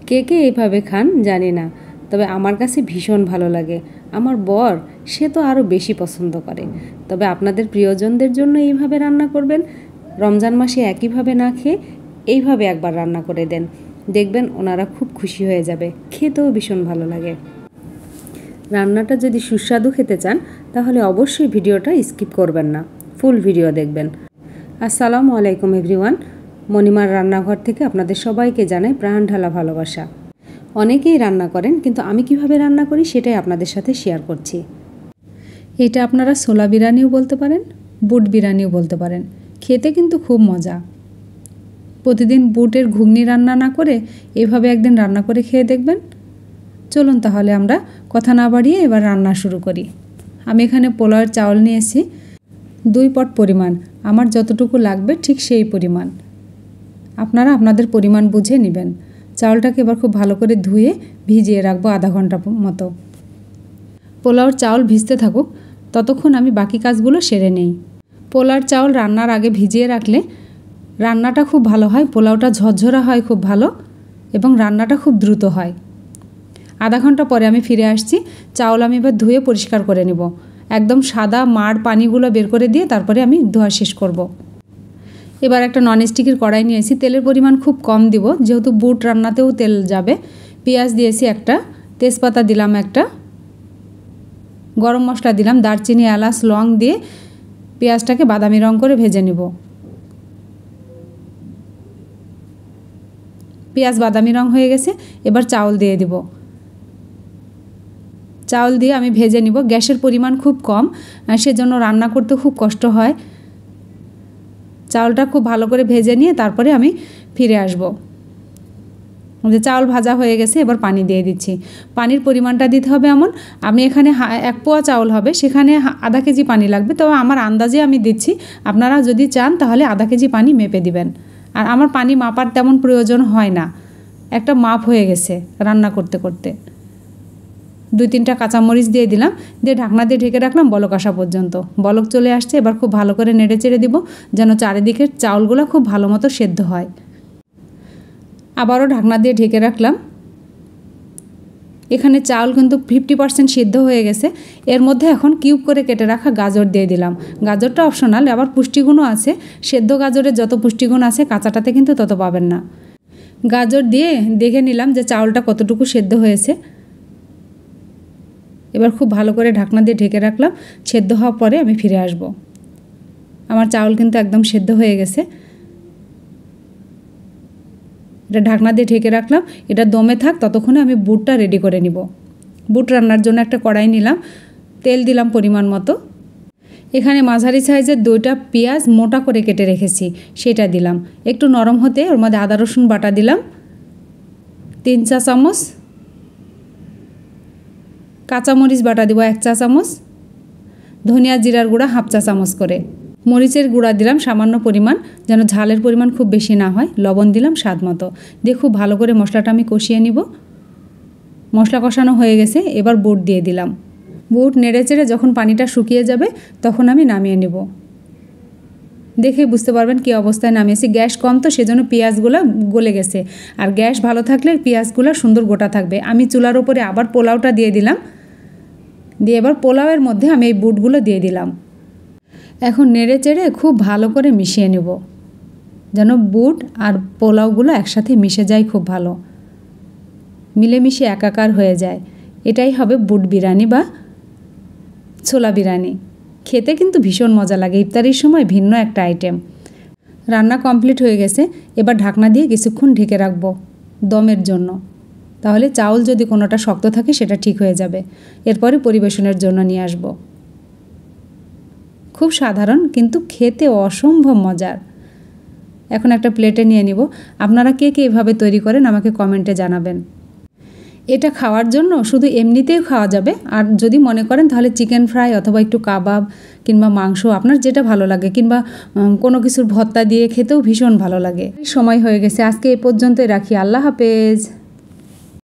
কে কে এইভাবে খান জানি না, তবে আমার কাছে ভীষণ ভালো লাগে। আমার বর সে তো আরও বেশি পছন্দ করে। তবে আপনাদের প্রিয়জনদের জন্য এইভাবে রান্না করবেন। রমজান মাসে একইভাবে না খেয়ে এইভাবে একবার রান্না করে দেন, দেখবেন ওনারা খুব খুশি হয়ে যাবে, খেতেও ভীষণ ভালো লাগে। রান্নাটা যদি সুস্বাদু খেতে চান তাহলে অবশ্যই ভিডিওটা স্কিপ করবেন না, ফুল ভিডিও দেখবেন। আসসালামু আলাইকুম এভরিওয়ান, মণিমার রান্নাঘর থেকে আপনাদের সবাইকে জানাই প্রাণ ঢালা ভালোবাসা। অনেকেই রান্না করেন, কিন্তু আমি কিভাবে রান্না করি সেটাই আপনাদের সাথে শেয়ার করছি। এটা আপনারা ছোলা বিরিয়ানিও বলতে পারেন, বুট বিরিয়ানিও বলতে পারেন, খেতে কিন্তু খুব মজা। প্রতিদিন বুটের ঘুগনি রান্না না করে এভাবে একদিন রান্না করে খেয়ে দেখবেন। চলুন তাহলে আমরা কথা না বাড়িয়ে এবার রান্না শুরু করি। আমি এখানে পোলাওয়ের চাউল নিয়েছি 2 পট পরিমাণ, আমার যতটুকু লাগবে ঠিক সেই পরিমাণ। আপনারা আপনাদের পরিমাণ বুঝে নেবেন। চাউলটাকে এবার খুব ভালো করে ধুয়ে ভিজিয়ে রাখবো আধা ঘন্টা মতো। পোলাওর চাউল ভিজতে থাকুক, ততক্ষণ আমি বাকি কাজগুলো সেরে নেই। পোলাওর চাউল রান্নার আগে ভিজিয়ে রাখলে রান্নাটা খুব ভালো হয়, পোলাওটা ঝরঝরা হয় খুব ভালো, এবং রান্নাটা খুব দ্রুত হয়। আধা ঘন্টা পরে আমি ফিরে আসছি। চাউল আমি এবার ধুয়ে পরিষ্কার করে নেব। একদম সাদা মাড় পানিগুলো বের করে দিয়ে তারপরে আমি ধোয়া শেষ করব। এবার একটা ননস্টিকের কড়াই নিয়েছি, তেলের পরিমাণ খুব কম দিব যেহেতু বুট রান্নাতেও তেল যাবে। পেঁয়াজ দিয়েছি একটা, তেজপাতা দিলাম একটা, গরম মশলা দিলাম, দারচিনি এলাচ লং দিয়ে পেঁয়াজটাকে বাদামি রং করে ভেজে নেব। পেঁয়াজ বাদামি রং হয়ে গেছে, এবার চাউল দিয়ে দিব। চাউল দিয়ে আমি ভেজে নিব। গ্যাসের পরিমাণ খুব কম, সেজন্য রান্না করতে খুব কষ্ট হয়। চাউলটা খুব ভালো করে ভেজে নিয়ে তারপরে আমি ফিরে আসব। যে চাউল ভাজা হয়ে গেছে, এবার পানি দিয়ে দিচ্ছি। পানির পরিমাণটা দিতে হবে এমন, আমি এখানে 1 পোয়া চাউল হবে, সেখানে আধা কেজি পানি লাগবে। তবে আমার আন্দাজে আমি দিচ্ছি, আপনারা যদি চান তাহলে আধা কেজি পানি মেপে দিবেন। আর আমার পানি মাপার তেমন প্রয়োজন হয় না, একটা মাপ হয়ে গেছে রান্না করতে করতে। 2-3টা কাঁচামরিচ দিয়ে দিলাম, দিয়ে ঢাকনা দিয়ে ঢেকে রাখলাম বলক আসা পর্যন্ত। বলক চলে আসছে, এবার খুব ভালো করে নেড়ে চেড়ে দিব যেন চারিদিকের চাউলগুলো খুব ভালো মতো সেদ্ধ হয়। আবারও ঢাকনা দিয়ে ঢেকে রাখলাম। এখানে চাউল কিন্তু 50% সিদ্ধ হয়ে গেছে। এর মধ্যে এখন কিউব করে কেটে রাখা গাজর দিয়ে দিলাম। গাজরটা অপশনাল, আবার পুষ্টিগুণও আছে। সেদ্ধ গাজরের যত পুষ্টিগুণ আছে কাঁচাটাতে কিন্তু তত পাবেন না। গাজর দিয়ে দেখে নিলাম যে চাউলটা কতটুকু সেদ্ধ হয়েছে। এবার খুব ভালো করে ঢাকনা দিয়ে ঢেকে রাখলাম। সেদ্ধ হওয়ার পরে আমি ফিরে আসব। আমার চাউল কিন্তু একদম সেদ্ধ হয়ে গেছে। এটা ঢাকনা দিয়ে ঢেকে রাখলাম, এটা দমে থাক, ততক্ষণে আমি বুটটা রেডি করে নিব। বুট রান্নার জন্য একটা কড়াই নিলাম, তেল দিলাম পরিমাণ মতো। এখানে মাঝারি সাইজের 2টা পেঁয়াজ মোটা করে কেটে রেখেছি, সেটা দিলাম। একটু নরম হতে ওর মধ্যে আদা রসুন বাটা দিলাম 3 চা চামচ, কাঁচামরিচ বাটা দিব 1 চা চামচ, ধনিয়া জিরার গুঁড়া 1/2 চা চামচ করে, মরিচের গুঁড়া দিলাম সামান্য পরিমাণ যেন ঝালের পরিমাণ খুব বেশি না হয়, লবণ দিলাম স্বাদ মতো। দিয়ে খুব ভালো করে মশলাটা আমি কষিয়ে নিব। মশলা কষানো হয়ে গেছে, এবার বুট দিয়ে দিলাম। বুট নেড়ে চেড়ে যখন পানিটা শুকিয়ে যাবে তখন আমি নামিয়ে নেব। দেখে বুঝতে পারবেন কী অবস্থায় নামিয়েছি। গ্যাস কম তো সেজন্য পেঁয়াজগুলো গলে গেছে, আর গ্যাস ভালো থাকলে পেঁয়াজগুলো সুন্দর গোটা থাকবে। আমি চুলার ওপরে আবার পোলাওটা দিয়ে দিলাম, দিয়ে এবার পোলাওয়ের মধ্যে আমি এই বুটগুলো দিয়ে দিলাম। এখন নেড়ে চেড়ে খুব ভালো করে মিশিয়ে নেব যেন বুট আর পোলাওগুলো একসাথে মিশে যায়, খুব ভালো মিলেমিশে একাকার হয়ে যায়। এটাই হবে বুট বিরিয়ানি বা ছোলা বিরিয়ানি। খেতে কিন্তু ভীষণ মজা লাগে, ইফতারির সময় ভিন্ন একটা আইটেম। রান্না কমপ্লিট হয়ে গেছে, এবার ঢাকনা দিয়ে কিছুক্ষণ ঢেকে রাখবো দমের জন্য। তাহলে চাউল যদি কোনোটা শক্ত থাকে সেটা ঠিক হয়ে যাবে। এরপরে পরিবেশনের জন্য নিয়ে আসব। খুব সাধারণ কিন্তু খেতে অসম্ভব মজার। এখন একটা প্লেটে নিয়ে নিব। আপনারা কে কে এভাবে তৈরি করেন আমাকে কমেন্টে জানাবেন। এটা খাওয়ার জন্য শুধু এমনিতেও খাওয়া যাবে, আর যদি মনে করেন তাহলে চিকেন ফ্রাই অথবা একটু কাবাব কিংবা মাংস আপনার যেটা ভালো লাগে, কিংবা কোনো কিছুর ভর্তা দিয়ে খেতেও ভীষণ ভালো লাগে। সময় হয়ে গেছে, আজকে এই পর্যন্তই রাখি। আল্লাহ হাফেজ।